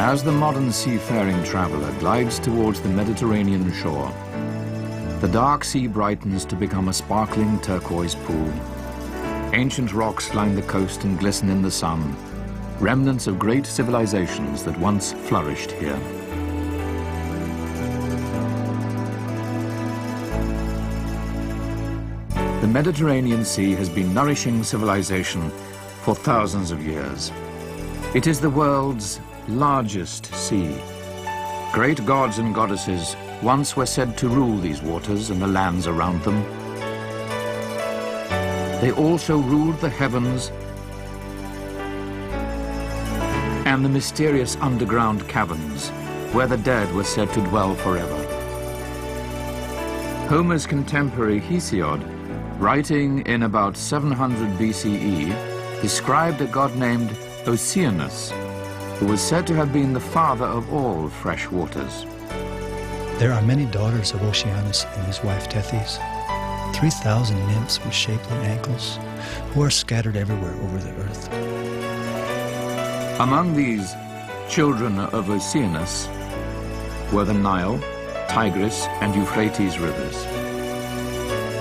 As the modern seafaring traveler glides towards the Mediterranean shore, the dark sea brightens to become a sparkling turquoise pool. Ancient rocks line the coast and glisten in the sun, remnants of great civilizations that once flourished here. The Mediterranean Sea has been nourishing civilization for thousands of years. It is the world's largest sea. Great gods and goddesses once were said to rule these waters and the lands around them. They also ruled the heavens and the mysterious underground caverns where the dead were said to dwell forever. Homer's contemporary Hesiod, writing in about 700 BCE, described a god named Oceanus, who was said to have been the father of all fresh waters. There are many daughters of Oceanus and his wife Tethys, 3,000 nymphs with shapely ankles, who are scattered everywhere over the earth. Among these children of Oceanus were the Nile, Tigris, and Euphrates rivers.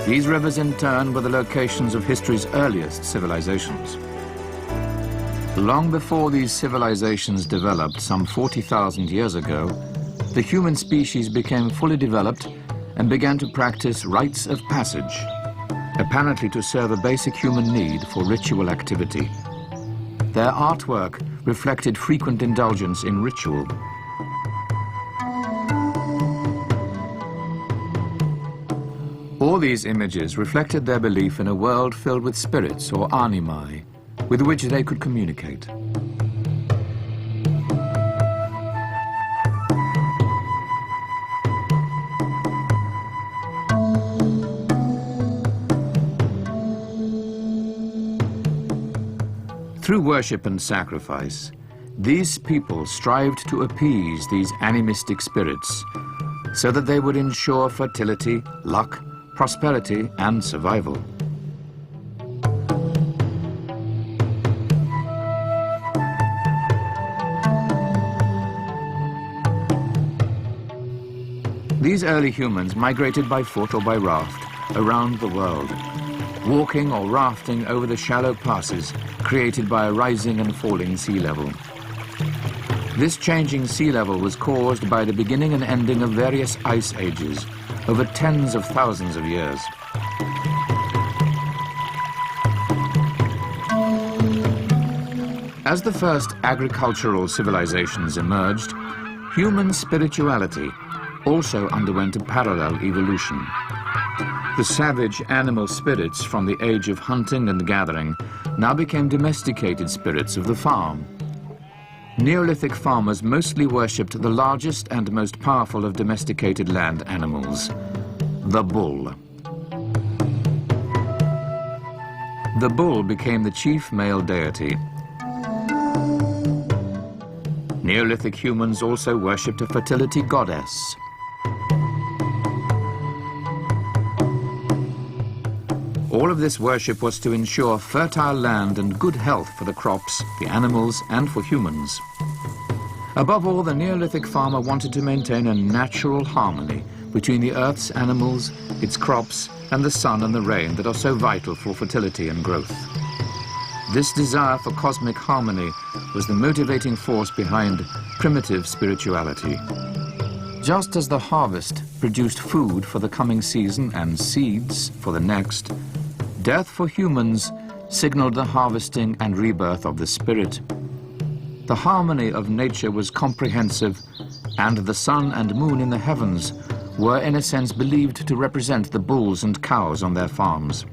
These rivers in turn were the locations of history's earliest civilizations. Long before these civilizations developed some 40,000 years ago, the human species became fully developed and began to practice rites of passage, apparently to serve a basic human need for ritual activity. Their artwork reflected frequent indulgence in ritual. All these images reflected their belief in a world filled with spirits or animae, with which they could communicate. Through worship and sacrifice, these people strived to appease these animistic spirits so that they would ensure fertility, luck, prosperity, and survival. These early humans migrated by foot or by raft around the world, walking or rafting over the shallow passes created by a rising and falling sea level. This changing sea level was caused by the beginning and ending of various ice ages over tens of thousands of years. As the first agricultural civilizations emerged, human spirituality also underwent a parallel evolution. The savage animal spirits from the age of hunting and gathering now became domesticated spirits of the farm. Neolithic farmers mostly worshipped the largest and most powerful of domesticated land animals, the bull. The bull became the chief male deity. Neolithic humans also worshipped a fertility goddess. All of this worship was to ensure fertile land and good health for the crops, the animals, and for humans. Above all, the Neolithic farmer wanted to maintain a natural harmony between the earth's animals, its crops, and the sun and the rain that are so vital for fertility and growth. This desire for cosmic harmony was the motivating force behind primitive spirituality. Just as the harvest produced food for the coming season and seeds for the next, death for humans signaled the harvesting and rebirth of the spirit. The harmony of nature was comprehensive, and the sun and moon in the heavens were in a sense believed to represent the bulls and cows on their farms.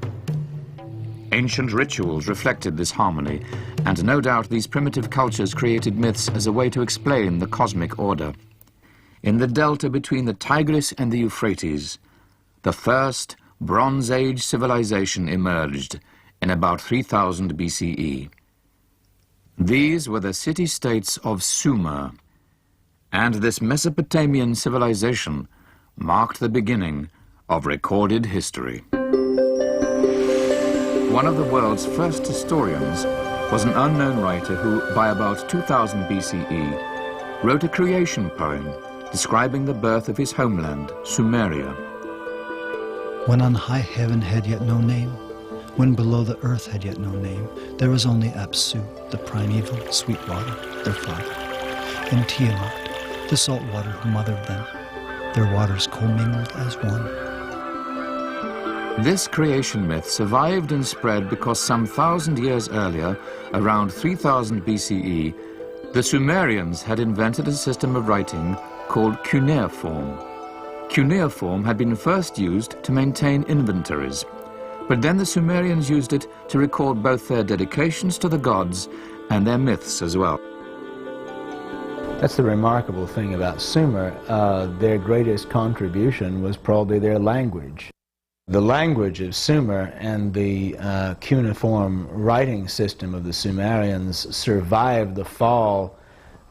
Ancient rituals reflected this harmony, and no doubt these primitive cultures created myths as a way to explain the cosmic order. In the delta between the Tigris and the Euphrates, the first Bronze Age civilization emerged in about 3000 BCE. These were the city-states of Sumer, and this Mesopotamian civilization marked the beginning of recorded history. One of the world's first historians was an unknown writer who, by about 2000 BCE, wrote a creation poem describing the birth of his homeland, Sumeria. When on high heaven had yet no name, when below the earth had yet no name, there was only Apsu, the primeval sweet water, their father, and Tiamat, the salt water who mothered them, their waters commingled as one. This creation myth survived and spread because some 1,000 years earlier, around 3000 BCE, the Sumerians had invented a system of writing called cuneiform. Cuneiform had been first used to maintain inventories, but then the Sumerians used it to record both their dedications to the gods and their myths as well. That's the remarkable thing about Sumer. Their greatest contribution was probably their language. The language of Sumer and the cuneiform writing system of the Sumerians survived the fall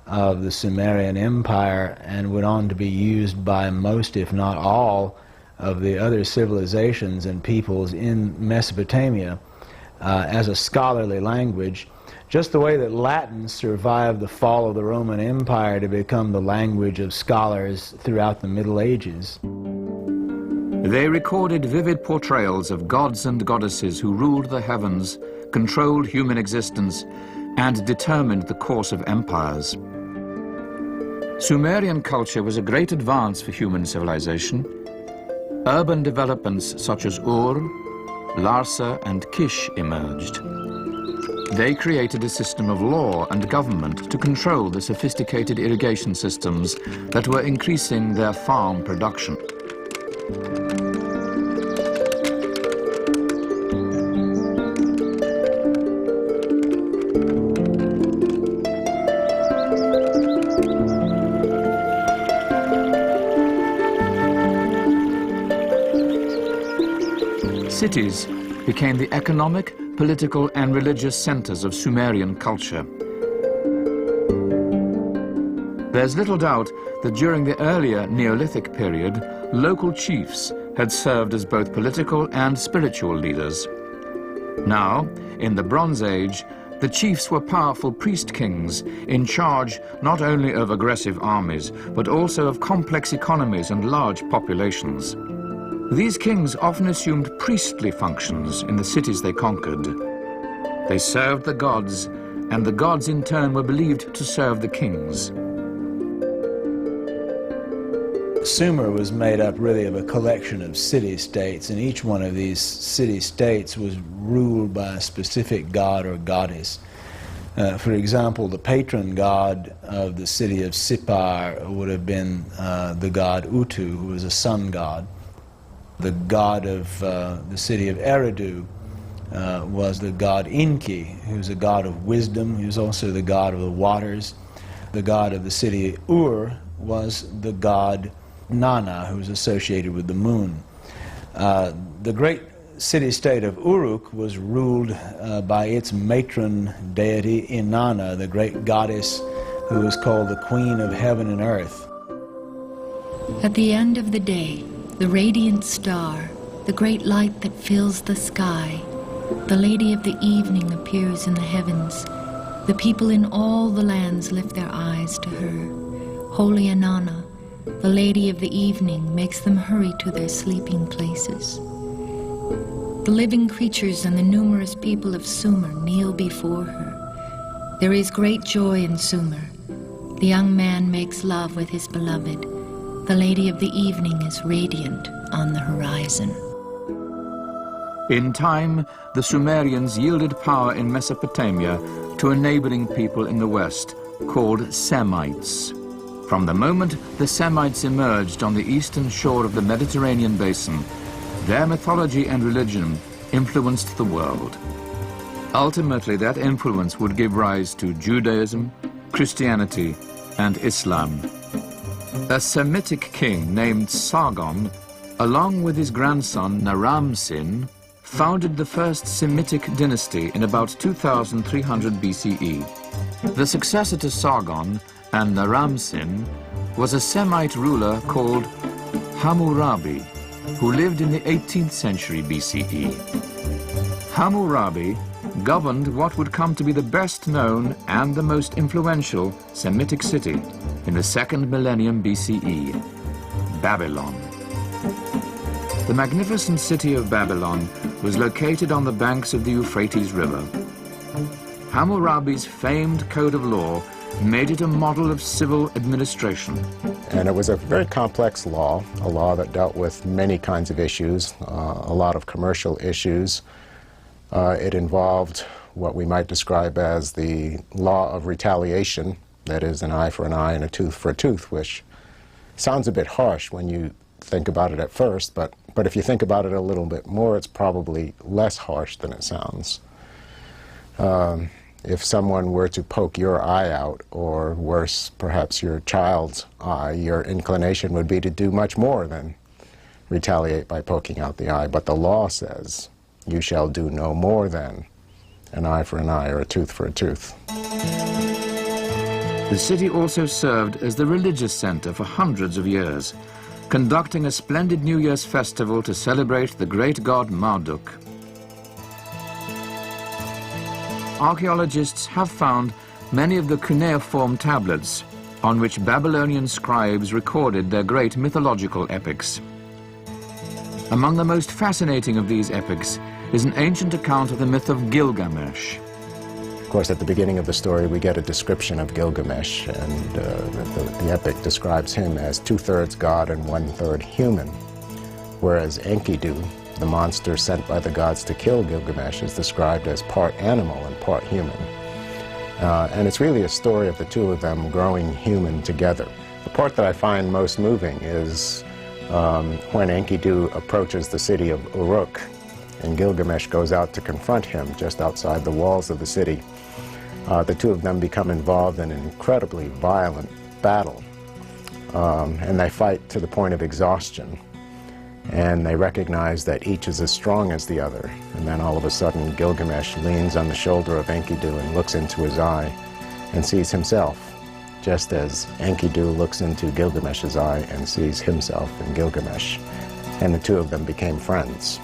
of the Sumerian Empire and went on to be used by most, if not all, of the other civilizations and peoples in Mesopotamia as a scholarly language, just the way that Latin survived the fall of the Roman Empire to become the language of scholars throughout the Middle Ages. They recorded vivid portrayals of gods and goddesses who ruled the heavens, controlled human existence, and determined the course of empires. Sumerian culture was a great advance for human civilization. Urban developments such as Ur, Larsa, and Kish emerged. They created a system of law and government to control the sophisticated irrigation systems that were increasing their farm production. Cities became the economic, political, and religious centers of Sumerian culture. There's little doubt that during the earlier Neolithic period, local chiefs had served as both political and spiritual leaders. Now, in the Bronze Age, the chiefs were powerful priest-kings in charge not only of aggressive armies, but also of complex economies and large populations. These kings often assumed priestly functions in the cities they conquered. They served the gods, and the gods in turn were believed to serve the kings. Sumer was made up really of a collection of city-states, and each one of these city-states was ruled by a specific god or goddess. For example, the patron god of the city of Sippar would have been the god Utu, who was a sun god. The god of the city of Eridu was the god Enki, who was a god of wisdom. He was also the god of the waters. The god of the city Ur was the god Nana, who was associated with the moon. The great city-state of Uruk was ruled by its matron deity Inanna, the great goddess who was called the Queen of Heaven and Earth. At the end of the day, the radiant star, the great light that fills the sky, the Lady of the Evening appears in the heavens. The people in all the lands lift their eyes to her. Holy Inanna, the Lady of the Evening, makes them hurry to their sleeping places. The living creatures and the numerous people of Sumer kneel before her. There is great joy in Sumer. The young man makes love with his beloved. The Lady of the Evening is radiant on the horizon. In time, the Sumerians yielded power in Mesopotamia to a neighboring people in the west called Semites. From the moment the Semites emerged on the eastern shore of the Mediterranean basin, their mythology and religion influenced the world. Ultimately, that influence would give rise to Judaism, Christianity, and Islam. A Semitic king named Sargon, along with his grandson Naram-Sin, founded the first Semitic dynasty in about 2300 BCE. The successor to Sargon and Naram-Sin was a Semite ruler called Hammurabi, who lived in the 18th century BCE. Hammurabi governed what would come to be the best known and the most influential Semitic city, in the 2nd millennium BCE, Babylon. The magnificent city of Babylon was located on the banks of the Euphrates River. Hammurabi's famed code of law made it a model of civil administration. And it was a very complex law, a law that dealt with many kinds of issues, a lot of commercial issues. It involved what we might describe as the law of retaliation, that is, an eye for an eye and a tooth for a tooth, which sounds a bit harsh when you think about it at first, but if you think about it a little bit more, it's probably less harsh than it sounds. If someone were to poke your eye out, or worse, perhaps your child's eye, your inclination would be to do much more than retaliate by poking out the eye. But the law says, you shall do no more than an eye for an eye or a tooth for a tooth. The city also served as the religious center for hundreds of years, conducting a splendid New Year's festival to celebrate the great god Marduk. Archaeologists have found many of the cuneiform tablets on which Babylonian scribes recorded their great mythological epics. Among the most fascinating of these epics is an ancient account of the myth of Gilgamesh. Of course, at the beginning of the story, we get a description of Gilgamesh, and the epic describes him as 2/3 god and 1/3 human, whereas Enkidu, the monster sent by the gods to kill Gilgamesh, is described as part animal and part human. And it's really a story of the two of them growing human together. The part that I find most moving is when Enkidu approaches the city of Uruk, and Gilgamesh goes out to confront him just outside the walls of the city. The two of them become involved in an incredibly violent battle, and they fight to the point of exhaustion. And they recognize that each is as strong as the other. And then all of a sudden, Gilgamesh leans on the shoulder of Enkidu and looks into his eye and sees himself, just as Enkidu looks into Gilgamesh's eye and sees himself in Gilgamesh. And the two of them became friends.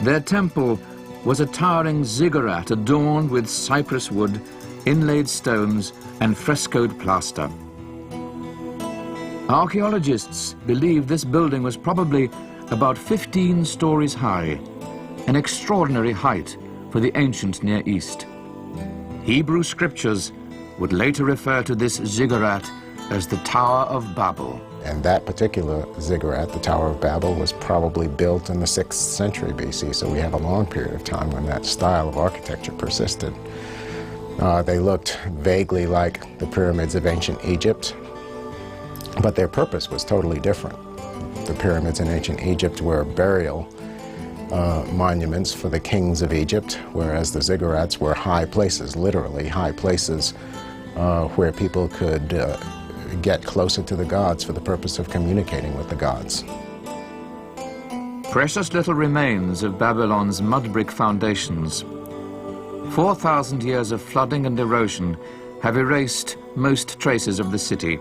Their temple was a towering ziggurat adorned with cypress wood, inlaid stones, and frescoed plaster. Archaeologists believe this building was probably about 15 stories high, an extraordinary height for the ancient Near East. Hebrew scriptures would later refer to this ziggurat as the Tower of Babel. And that particular ziggurat, the Tower of Babel, was probably built in the 6th century BC, so we have a long period of time when that style of architecture persisted. They looked vaguely like the pyramids of ancient Egypt, but their purpose was totally different. The pyramids in ancient Egypt were burial monuments for the kings of Egypt, whereas the ziggurats were high places, literally high places, where people could get closer to the gods for the purpose of communicating with the gods. Precious little remains of Babylon's mud brick foundations. 4,000 years of flooding and erosion have erased most traces of the city.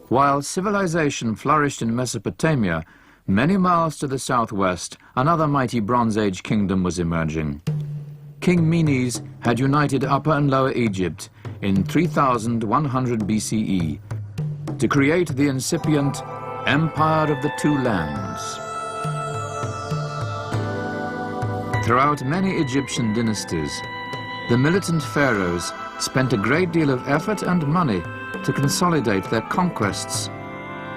While civilization flourished in Mesopotamia, many miles to the southwest, another mighty Bronze Age kingdom was emerging. King Menes had united Upper and Lower Egypt in 3100 BCE to create the incipient Empire of the Two Lands. Throughout many Egyptian dynasties, the militant pharaohs spent a great deal of effort and money to consolidate their conquests,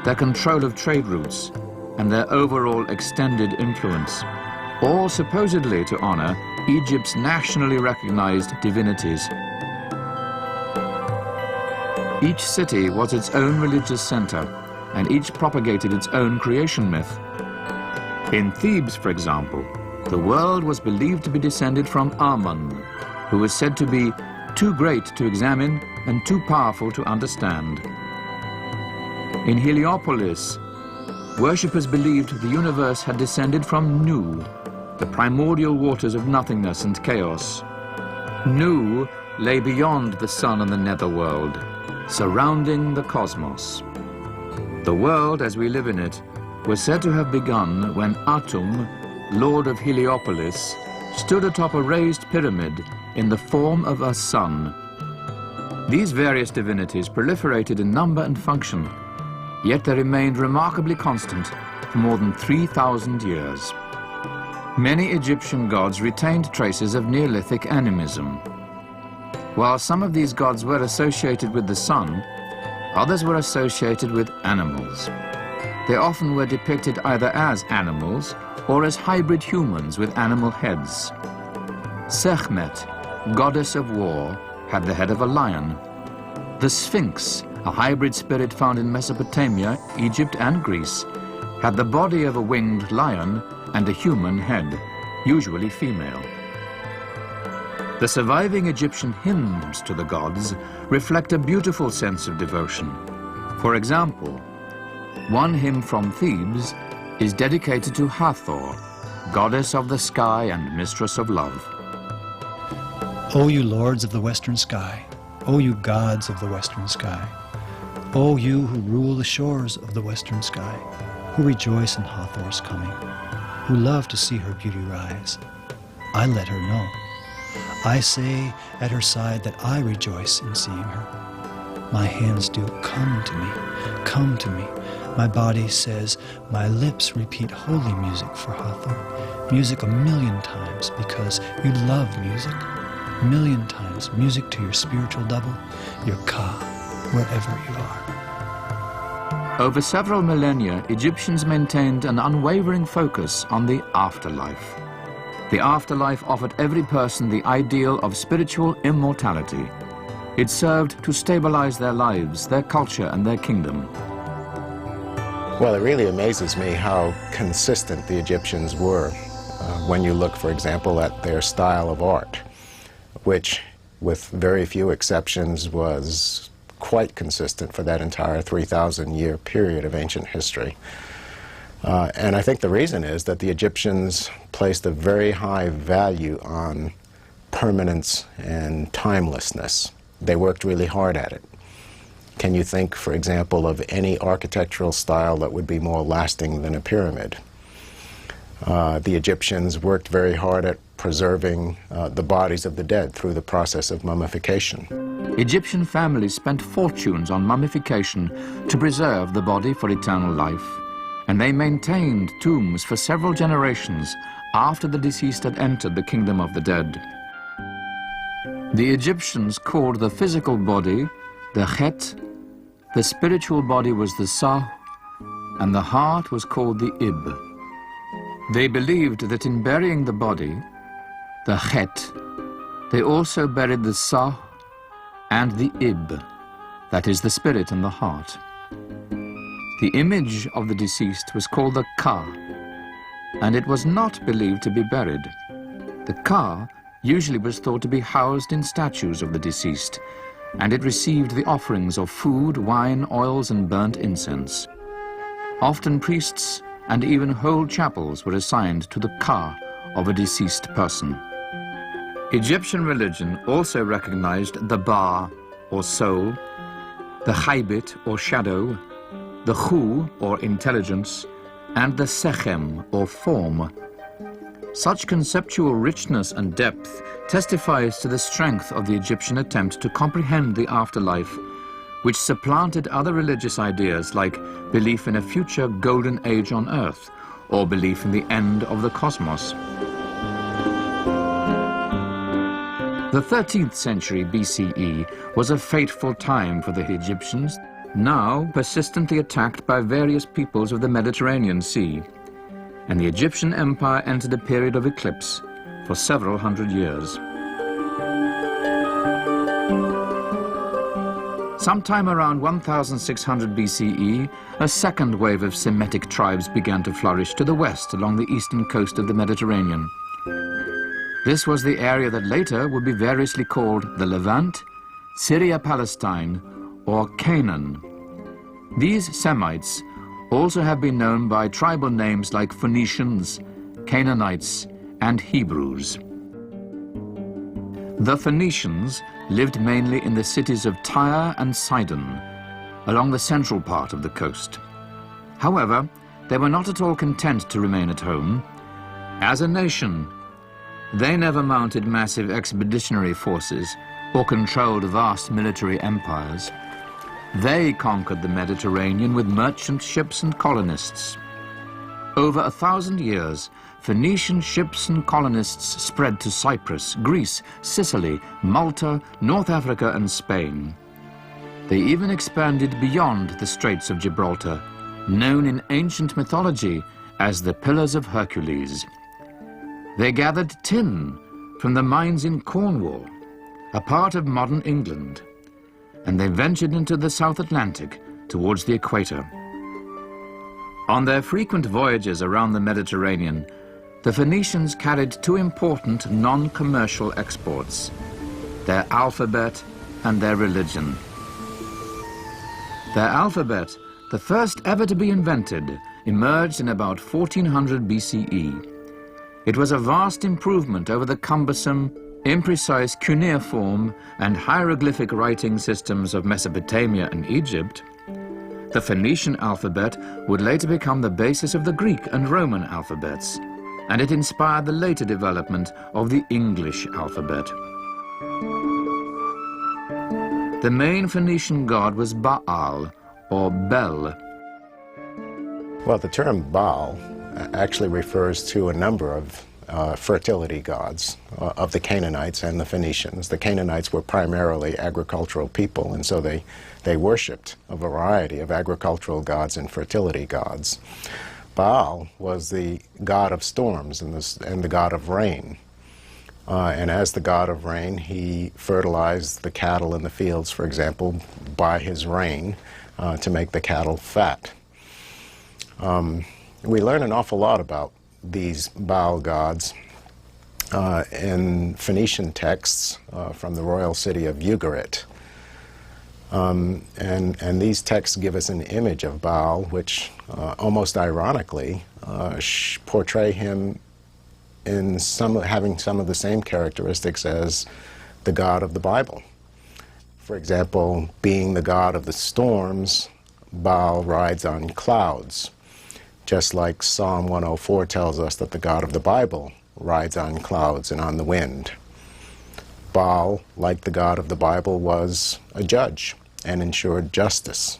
their control of trade routes, and their overall extended influence, all supposedly to honor Egypt's nationally recognized divinities. Each city was its own religious center, and each propagated its own creation myth. In Thebes, for example, the world was believed to be descended from Amun, who was said to be too great to examine and too powerful to understand. In Heliopolis, worshippers believed the universe had descended from Nu, the primordial waters of nothingness and chaos. Nu lay beyond the sun and the netherworld, surrounding the cosmos. The world as we live in it was said to have begun when Atum, lord of Heliopolis, stood atop a raised pyramid in the form of a sun. These various divinities proliferated in number and function, yet they remained remarkably constant for more than 3,000 years. Many Egyptian gods retained traces of Neolithic animism. While some of these gods were associated with the sun, others were associated with animals. They often were depicted either as animals or as hybrid humans with animal heads. Sekhmet, goddess of war, had the head of a lion. The Sphinx, a hybrid spirit found in Mesopotamia, Egypt and Greece, had the body of a winged lion and a human head, usually female. The surviving Egyptian hymns to the gods reflect a beautiful sense of devotion. For example, one hymn from Thebes is dedicated to Hathor, goddess of the sky and mistress of love. O you lords of the western sky, O you gods of the western sky, O you who rule the shores of the western sky, who rejoice in Hathor's coming, who love to see her beauty rise, I let her know. I say at her side that I rejoice in seeing her. My hands do come to me, come to me. My body says, my lips repeat holy music for Hathor, music 1,000,000 times because you love music. 1,000,000 times music to your spiritual double, your Ka, wherever you are. Over several millennia, Egyptians maintained an unwavering focus on the afterlife. The afterlife offered every person the ideal of spiritual immortality. It served to stabilize their lives, their culture, and their kingdom. Well, it really amazes me how consistent the Egyptians were when you look, for example, at their style of art, which, with very few exceptions, was quite consistent for that entire 3,000-year period of ancient history. And I think the reason is that the Egyptians placed a very high value on permanence and timelessness. They worked really hard at it. Can you think, for example, of any architectural style that would be more lasting than a pyramid? The Egyptians worked very hard at preserving the bodies of the dead through the process of mummification. Egyptian families spent fortunes on mummification to preserve the body for eternal life, and they maintained tombs for several generations after the deceased had entered the kingdom of the dead. The Egyptians called the physical body the Chet, the spiritual body was the Sah, and the heart was called the Ib. They believed that in burying the body, the Chet, they also buried the Sah and the Ib, that is the spirit and the heart. The image of the deceased was called the Ka, and it was not believed to be buried. The Ka usually was thought to be housed in statues of the deceased, and it received the offerings of food, wine, oils, and burnt incense. Often priests and even whole chapels were assigned to the Ka of a deceased person. Egyptian religion also recognized the Ba, or soul, the Chaybit, or shadow, the Khu, or intelligence, and the Sechem, or form. Such conceptual richness and depth testifies to the strength of the Egyptian attempt to comprehend the afterlife, which supplanted other religious ideas like belief in a future golden age on earth, or belief in the end of the cosmos. The 13th century BCE was a fateful time for the Egyptians, now persistently attacked by various peoples of the Mediterranean Sea, and the Egyptian Empire entered a period of eclipse for several hundred years. Sometime around 1600 BCE, a second wave of Semitic tribes began to flourish to the west along the eastern coast of the Mediterranean. This was the area that later would be variously called the Levant, Syria-Palestine, or Canaan. These Semites also have been known by tribal names like Phoenicians, Canaanites, and Hebrews. The Phoenicians lived mainly in the cities of Tyre and Sidon, along the central part of the coast. However, they were not at all content to remain at home. As a nation, They never mounted massive expeditionary forces or controlled vast military empires. They conquered the Mediterranean with merchant ships and colonists. Over 1,000 years, Phoenician ships and colonists spread to Cyprus, Greece, Sicily, Malta, North Africa, and Spain. They even expanded beyond the Straits of Gibraltar, known in ancient mythology as the Pillars of Hercules. They gathered tin from the mines in Cornwall, a part of modern England, and they ventured into the South Atlantic towards the equator. On their frequent voyages around the Mediterranean, the Phoenicians carried two important non-commercial exports: their alphabet and their religion. Their alphabet, the first ever to be invented, emerged in about 1400 BCE. It was a vast improvement over the cumbersome, imprecise cuneiform and hieroglyphic writing systems of Mesopotamia and Egypt. The Phoenician alphabet would later become the basis of the Greek and Roman alphabets, and it inspired the later development of the English alphabet. The main Phoenician god was Baal, or Bel. Well, the term Baal actually refers to a number of fertility gods of the Canaanites and the Phoenicians. The Canaanites were primarily agricultural people, and so they worshipped a variety of agricultural gods and fertility gods. Baal was the god of storms and the god of rain. And as the god of rain, he fertilized the cattle in the fields, for example, by his rain to make the cattle fat. We learn an awful lot about these Baal gods in Phoenician texts from the royal city of Ugarit. And these texts give us an image of Baal, which almost ironically portray him in having some of the same characteristics as the God of the Bible. For example, being the god of the storms, Baal rides on clouds, just like Psalm 104 tells us that the God of the Bible rides on clouds and on the wind. Baal, like the God of the Bible, was a judge and ensured justice.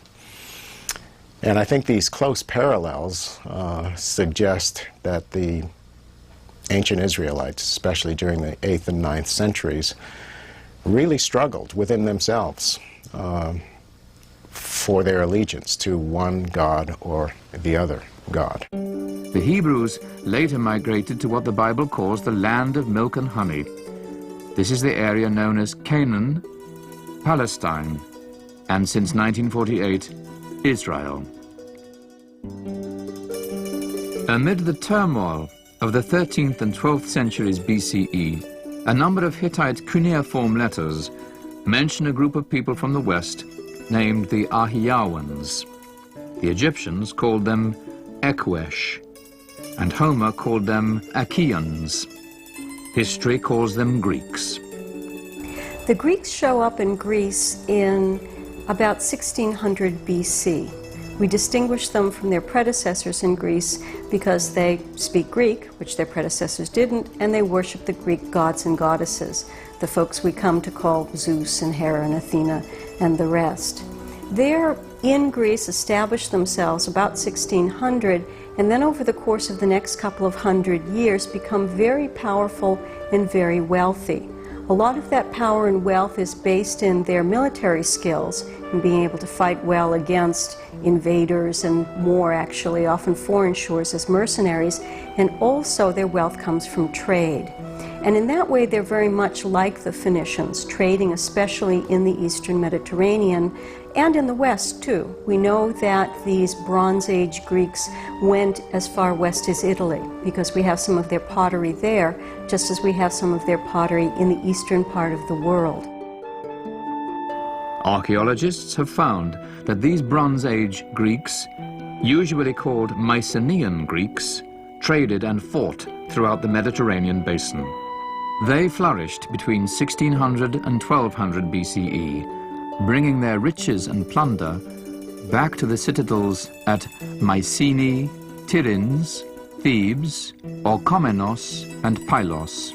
And I think these close parallels suggest that the ancient Israelites, especially during the 8th and 9th centuries, really struggled within themselves for their allegiance to one God or the other God. The Hebrews later migrated to what the Bible calls the land of milk and honey. This is the area known as Canaan, Palestine, and since 1948, Israel. Amid the turmoil of the 13th and 12th centuries BCE, a number of Hittite cuneiform letters mention a group of people from the west named the Ahiawans. The Egyptians called them Ekwesh, and Homer called them Achaeans. History calls them Greeks. The Greeks show up in Greece in about 1600 BC. We distinguish them from their predecessors in Greece because they speak Greek, which their predecessors didn't, and they worship the Greek gods and goddesses, the folks we come to call Zeus and Hera and Athena and the rest. They're in Greece, established themselves about 1600, and then over the course of the next couple of hundred years become very powerful and very wealthy. A lot of that power and wealth is based in their military skills and being able to fight well against invaders and more, actually, often foreign shores as mercenaries, and also their wealth comes from trade. And in that way, they're very much like the Phoenicians, trading especially in the Eastern Mediterranean and in the West, too. We know that these Bronze Age Greeks went as far west as Italy because we have some of their pottery there, just as we have some of their pottery in the eastern part of the world. Archaeologists have found that these Bronze Age Greeks, usually called Mycenaean Greeks, traded and fought throughout the Mediterranean basin. They flourished between 1600 and 1200 BCE, bringing their riches and plunder back to the citadels at Mycenae, Tiryns, Thebes, Orchomenos, and Pylos.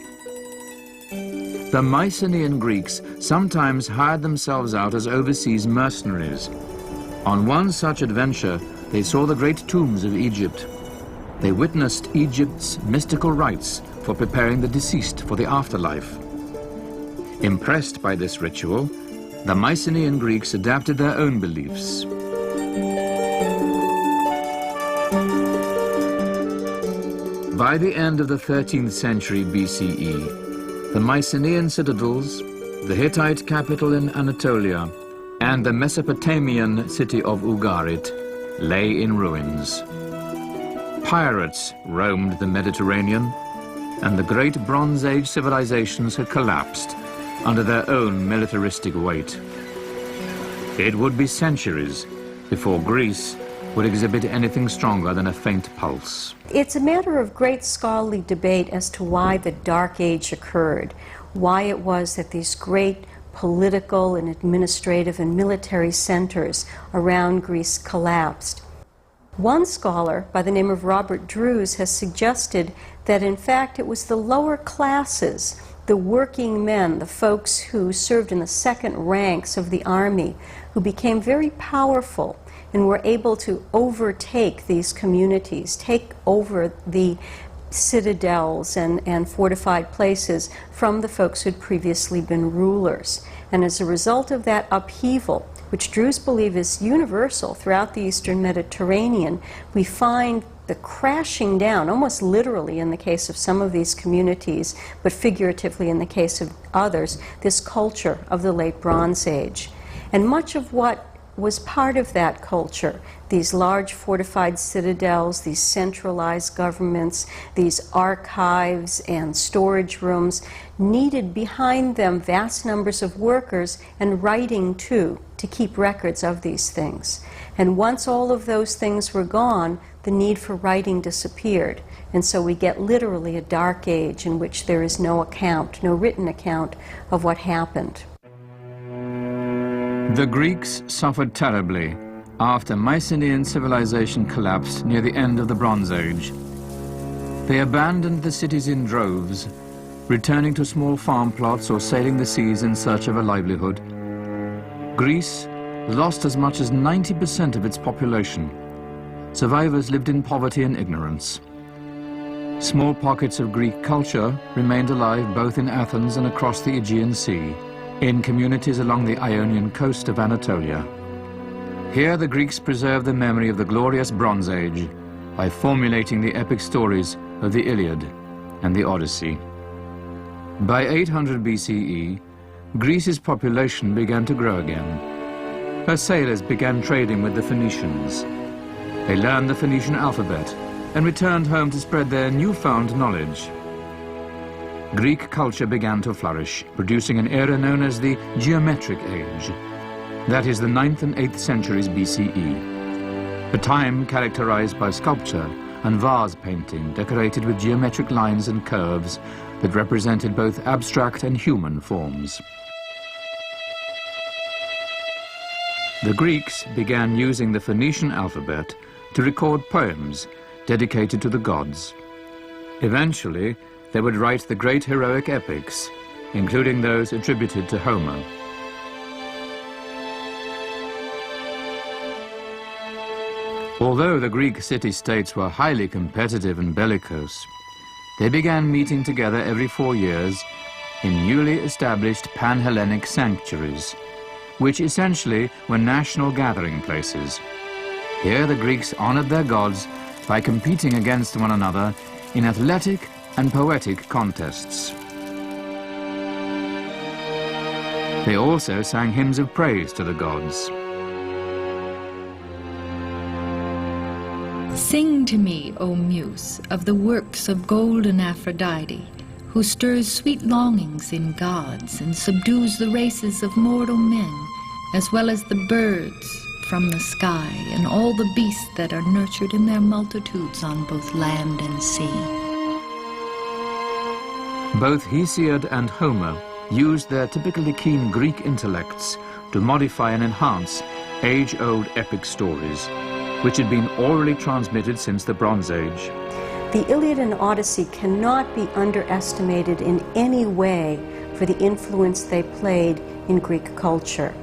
The Mycenaean Greeks sometimes hired themselves out as overseas mercenaries. On one such adventure, they saw the great tombs of Egypt. They witnessed Egypt's mystical rites for preparing the deceased for the afterlife. Impressed by this ritual, the Mycenaean Greeks adapted their own beliefs. By the end of the 13th century BCE, the Mycenaean citadels, the Hittite capital in Anatolia, and the Mesopotamian city of Ugarit lay in ruins. Pirates roamed the Mediterranean, and the great Bronze Age civilizations had collapsed under their own militaristic weight. It would be centuries before Greece would exhibit anything stronger than a faint pulse. It's a matter of great scholarly debate as to why the Dark Age occurred, why it was that these great political and administrative and military centers around Greece collapsed. One scholar by the name of Robert Drews has suggested that in fact it was the lower classes, the working men, the folks who served in the second ranks of the army, who became very powerful and were able to overtake these communities, take over the citadels and fortified places from the folks who had previously been rulers. And as a result of that upheaval, which Drews believe is universal throughout the Eastern Mediterranean, we find the crashing down, almost literally in the case of some of these communities, but figuratively in the case of others, this culture of the Late Bronze Age. And much of what was part of that culture, these large fortified citadels, these centralized governments, these archives and storage rooms, needed behind them vast numbers of workers and writing too, to keep records of these things. And once all of those things were gone, the need for writing disappeared. And so we get literally a dark age in which there is no account, no written account of what happened. The Greeks suffered terribly after Mycenaean civilization collapsed near the end of the Bronze Age. They abandoned the cities in droves, returning to small farm plots or sailing the seas in search of a livelihood. Greece lost as much as 90% of its population. Survivors lived in poverty and ignorance. Small pockets of Greek culture remained alive both in Athens and across the Aegean Sea, in communities along the Ionian coast of Anatolia. Here the Greeks preserved the memory of the glorious Bronze Age by formulating the epic stories of the Iliad and the Odyssey. By 800 BCE, Greece's population began to grow again. Her sailors began trading with the Phoenicians. They learned the Phoenician alphabet and returned home to spread their newfound knowledge. Greek culture began to flourish, producing an era known as the Geometric Age. That is the 9th and 8th centuries BCE, a time characterized by sculpture and vase painting decorated with geometric lines and curves that represented both abstract and human forms. The Greeks began using the Phoenician alphabet to record poems dedicated to the gods. Eventually, they would write the great heroic epics, including those attributed to Homer. Although the Greek city-states were highly competitive and bellicose, they began meeting together every 4 years in newly established pan-Hellenic sanctuaries, which essentially were national gathering places. Here the Greeks honored their gods by competing against one another in athletic and poetic contests. They also sang hymns of praise to the gods. Sing to me, O Muse, of the works of golden Aphrodite, who stirs sweet longings in gods and subdues the races of mortal men, as well as the birds from the sky and all the beasts that are nurtured in their multitudes on both land and sea. Both Hesiod and Homer used their typically keen Greek intellects to modify and enhance age-old epic stories, which had been orally transmitted since the Bronze Age. The Iliad and Odyssey cannot be underestimated in any way for the influence they played in Greek culture.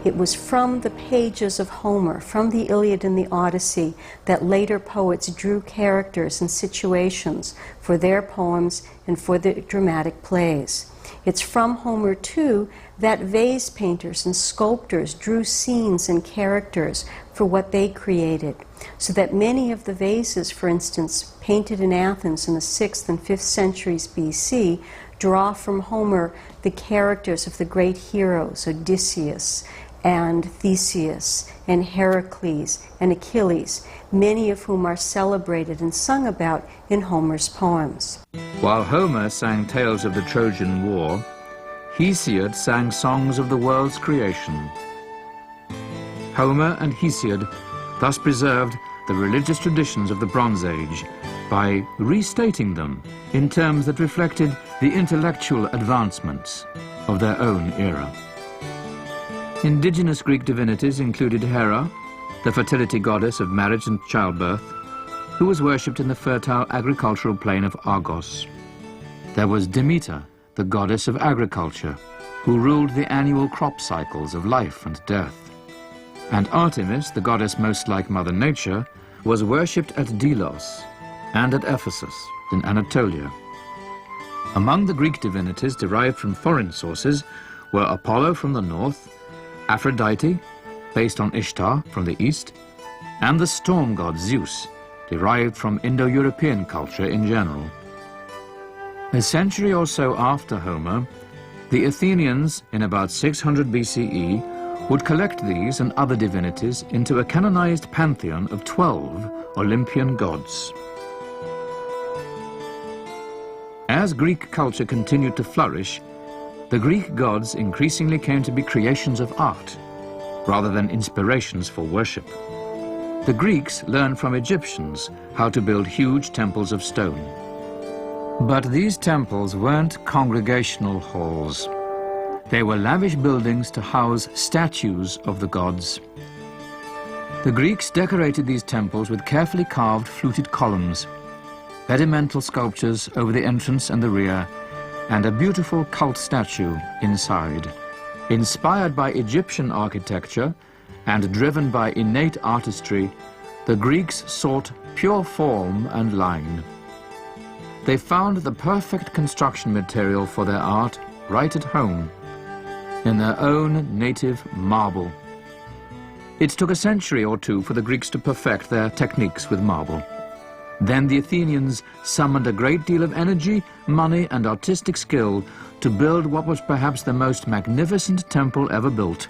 It was from the pages of Homer, from the Iliad and the Odyssey, that later poets drew characters and situations for their poems and for their dramatic plays. It's from Homer, too, that vase painters and sculptors drew scenes and characters for what they created, so that many of the vases, for instance, painted in Athens in the 6th and 5th centuries BC, draw from Homer the characters of the great heroes, Odysseus and Theseus and Heracles and Achilles, many of whom are celebrated and sung about in Homer's poems. While Homer sang tales of the Trojan War, Hesiod sang songs of the world's creation. Homer and Hesiod thus preserved the religious traditions of the Bronze Age by restating them in terms that reflected the intellectual advancements of their own era. Indigenous Greek divinities included Hera, the fertility goddess of marriage and childbirth, who was worshipped in the fertile agricultural plain of Argos. There was Demeter, the goddess of agriculture, who ruled the annual crop cycles of life and death. And Artemis, the goddess most like Mother Nature, was worshipped at Delos and at Ephesus in Anatolia. Among the Greek divinities derived from foreign sources were Apollo from the north, Aphrodite, based on Ishtar from the east, and the storm god Zeus, derived from Indo-European culture in general. A century or so after Homer, the Athenians, in about 600 BCE, would collect these and other divinities into a canonized pantheon of 12 Olympian gods. As Greek culture continued to flourish, the Greek gods increasingly came to be creations of art, rather than inspirations for worship. The Greeks learned from Egyptians how to build huge temples of stone. But these temples weren't congregational halls. They were lavish buildings to house statues of the gods. The Greeks decorated these temples with carefully carved fluted columns, pedimental sculptures over the entrance and the rear, and a beautiful cult statue inside. Inspired by Egyptian architecture and driven by innate artistry, the Greeks sought pure form and line. They found the perfect construction material for their art right at home, in their own native marble. It took a century or two for the Greeks to perfect their techniques with marble. Then the Athenians summoned a great deal of energy, money, and artistic skill to build what was perhaps the most magnificent temple ever built,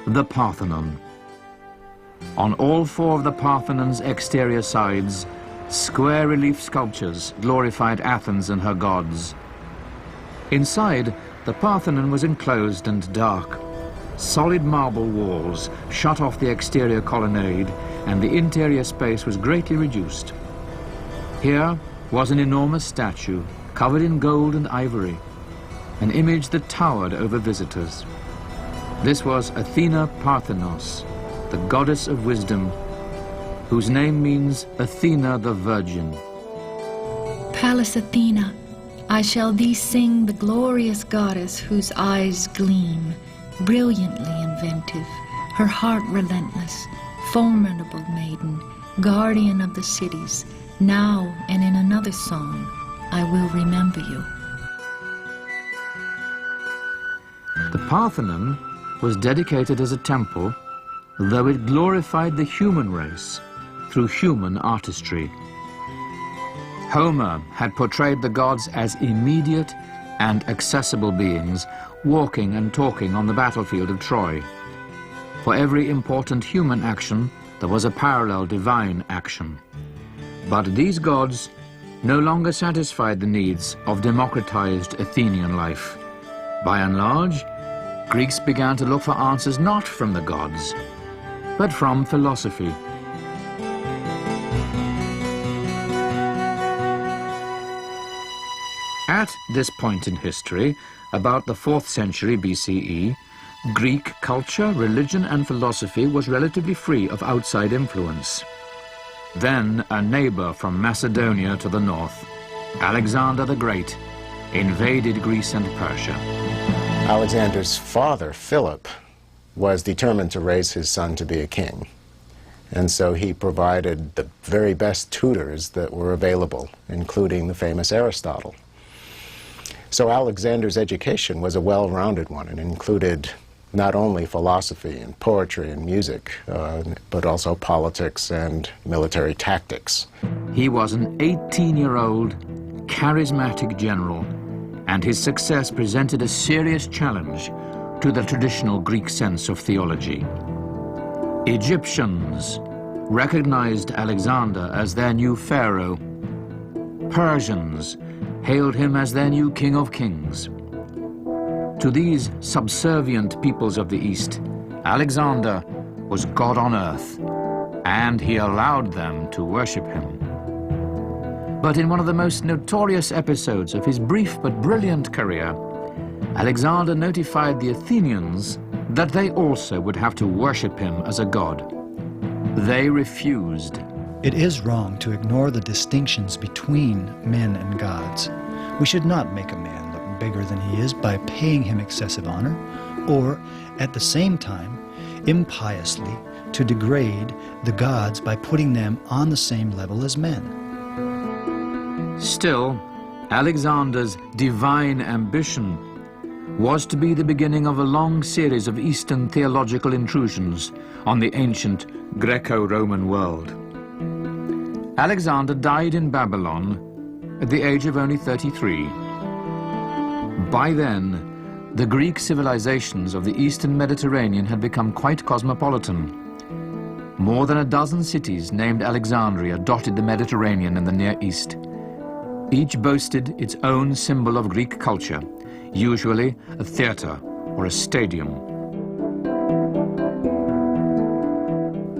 the Parthenon. On all four of the Parthenon's exterior sides, square relief sculptures glorified Athens and her gods. Inside, the Parthenon was enclosed and dark. Solid marble walls shut off the exterior colonnade, and the interior space was greatly reduced. Here was an enormous statue covered in gold and ivory, an image that towered over visitors. This was Athena Parthenos, the goddess of wisdom, whose name means Athena the Virgin. Pallas Athena, I shall thee sing, the glorious goddess whose eyes gleam, brilliantly inventive, her heart relentless, formidable maiden, guardian of the cities. Now and in another song, I will remember you. The Parthenon was dedicated as a temple, though it glorified the human race through human artistry. Homer had portrayed the gods as immediate and accessible beings, walking and talking on the battlefield of Troy. For every important human action, there was a parallel divine action. But these gods no longer satisfied the needs of democratized Athenian life. By and large, Greeks began to look for answers not from the gods, but from philosophy. At this point in history, about the 4th century BCE, Greek culture, religion, and philosophy was relatively free of outside influence. Then a neighbor from Macedonia to the north, Alexander the Great, invaded Greece and Persia. Alexander's father, Philip, was determined to raise his son to be a king. And so he provided the very best tutors that were available, including the famous Aristotle. So Alexander's education was a well-rounded one and included not only philosophy and poetry and music, but also politics and military tactics. He was an 18-year-old, charismatic general, and his success presented a serious challenge to the traditional Greek sense of theology. Egyptians recognized Alexander as their new pharaoh. Persians hailed him as their new king of kings. To these subservient peoples of the East, Alexander was God on earth, and he allowed them to worship him. But in one of the most notorious episodes of his brief but brilliant career, Alexander notified the Athenians that they also would have to worship him as a god. They refused. It is wrong to ignore the distinctions between men and gods. We should not make a man look bigger than he is by paying him excessive honor, or, at the same time, impiously to degrade the gods by putting them on the same level as men. Still, Alexander's divine ambition was to be the beginning of a long series of Eastern theological intrusions on the ancient Greco-Roman world. Alexander died in Babylon at the age of only 33. By then, the Greek civilizations of the Eastern Mediterranean had become quite cosmopolitan. More than a dozen cities named Alexandria dotted the Mediterranean and the Near East. Each boasted its own symbol of Greek culture, usually a theater or a stadium.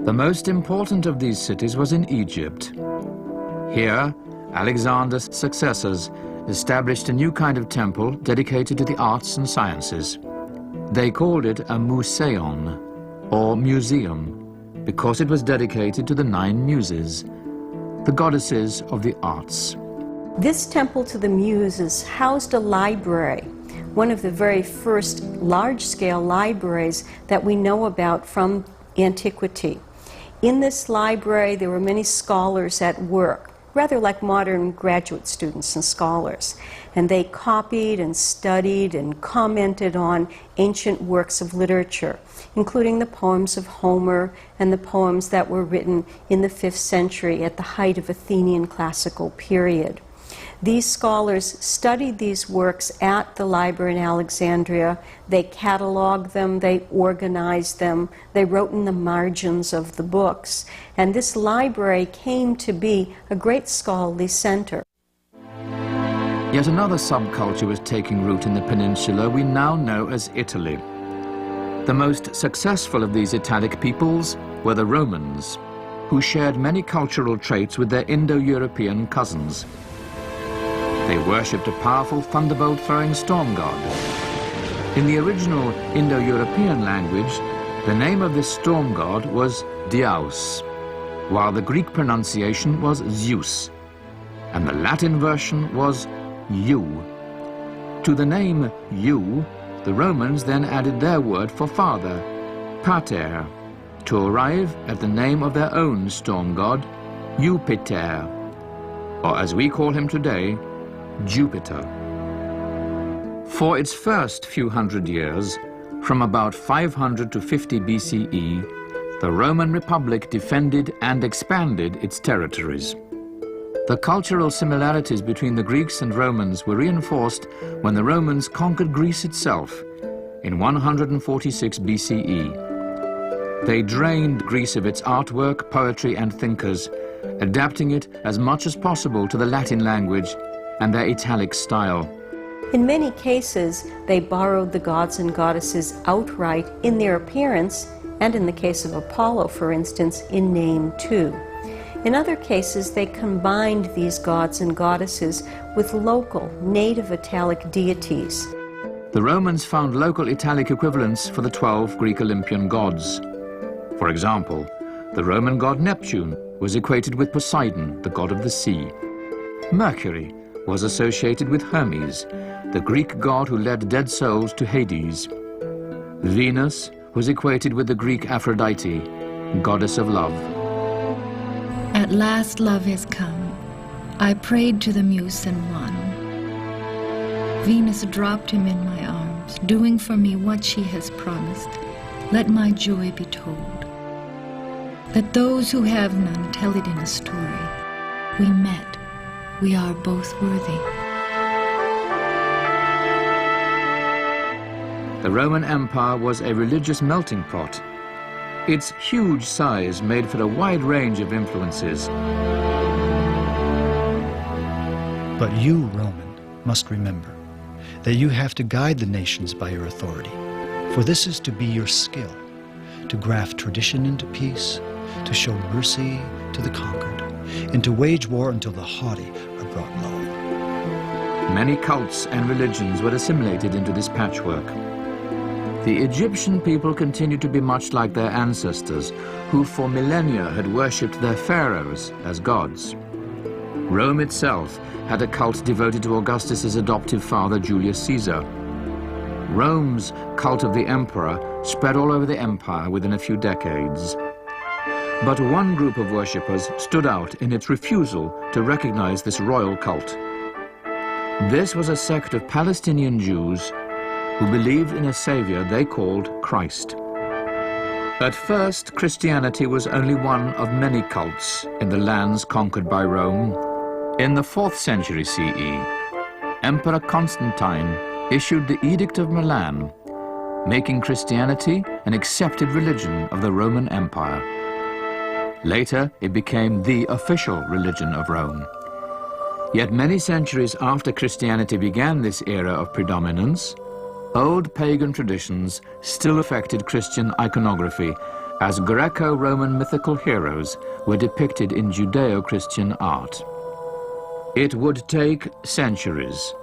The most important of these cities was in Egypt. Here, Alexander's successors established a new kind of temple dedicated to the arts and sciences. They called it a museion, or museum, because it was dedicated to the 9 muses, the goddesses of the arts. This temple to the Muses housed a library, one of the very first large-scale libraries that we know about from antiquity. In this library, there were many scholars at work, rather like modern graduate students and scholars, and they copied and studied and commented on ancient works of literature, including the poems of Homer and the poems that were written in the 5th century at the height of Athenian classical period. These scholars studied these works at the library in Alexandria. They cataloged them, they organized them, they wrote in the margins of the books. And this library came to be a great scholarly center. Yet another subculture was taking root in the peninsula we now know as Italy. The most successful of these Italic peoples were the Romans, who shared many cultural traits with their Indo-European cousins. They worshipped a powerful thunderbolt-throwing storm god. In the original Indo-European language, the name of this storm god was Diaus, while the Greek pronunciation was Zeus, and the Latin version was Yu. To the name Yu, the Romans then added their word for father, pater, to arrive at the name of their own storm god, Jupiter, or as we call him today, Jupiter. For its first few hundred years, from about 500 to 50 BCE, the Roman Republic defended and expanded its territories. The cultural similarities between the Greeks and Romans were reinforced when the Romans conquered Greece itself in 146 BCE. They drained Greece of its artwork, poetry, and thinkers, adapting it as much as possible to the Latin language and their Italic style. In many cases, they borrowed the gods and goddesses outright in their appearance, and in the case of Apollo, for instance, in name too. In other cases, they combined these gods and goddesses with local, native Italic deities. The Romans found local Italic equivalents for the 12 Greek Olympian gods. For example, the Roman god Neptune was equated with Poseidon, the god of the sea. Mercury, was associated with Hermes, the Greek god who led dead souls to Hades. Venus was equated with the Greek Aphrodite, goddess of love. At last love has come. I prayed to the muse and won. Venus dropped him in my arms, doing for me what she has promised. Let my joy be told. Let those who have none tell it in a story. We met. We are both worthy. The Roman Empire was a religious melting pot. Its huge size made for a wide range of influences. But you, Roman, must remember that you have to guide the nations by your authority. For this is to be your skill, to graft tradition into peace, to show mercy to the conquered, and to wage war until the haughty are brought low. Many cults and religions were assimilated into this patchwork. The Egyptian people continued to be much like their ancestors, who for millennia had worshipped their pharaohs as gods. Rome itself had a cult devoted to Augustus's adoptive father, Julius Caesar. Rome's cult of the emperor spread all over the empire within a few decades. But one group of worshippers stood out in its refusal to recognize this royal cult. This was a sect of Palestinian Jews who believed in a savior they called Christ. At first, Christianity was only one of many cults in the lands conquered by Rome. In the 4th century CE, Emperor Constantine issued the Edict of Milan, making Christianity an accepted religion of the Roman Empire. Later, it became the official religion of Rome. Yet many centuries after Christianity began this era of predominance, old pagan traditions still affected Christian iconography, as Greco-Roman mythical heroes were depicted in Judeo-Christian art. It would take centuries,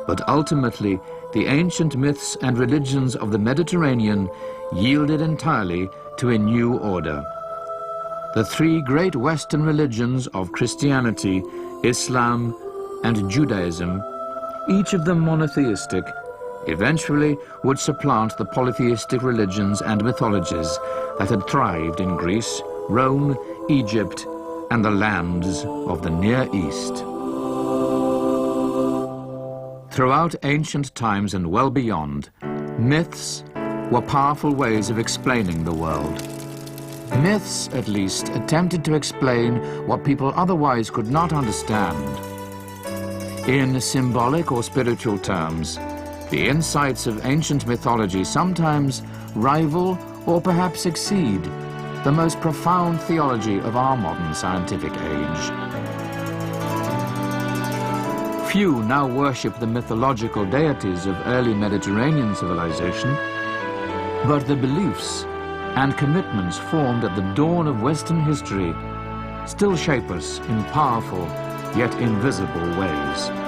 but ultimately the ancient myths and religions of the Mediterranean yielded entirely to a new order. The three great Western religions of Christianity, Islam, and Judaism, each of them monotheistic, eventually would supplant the polytheistic religions and mythologies that had thrived in Greece, Rome, Egypt, and the lands of the Near East. Throughout ancient times and well beyond, myths were powerful ways of explaining the world. Myths, at least, attempted to explain what people otherwise could not understand. In symbolic or spiritual terms, the insights of ancient mythology sometimes rival or perhaps exceed the most profound theology of our modern scientific age. Few now worship the mythological deities of early Mediterranean civilization, but the beliefs and commitments formed at the dawn of Western history still shape us in powerful yet invisible ways.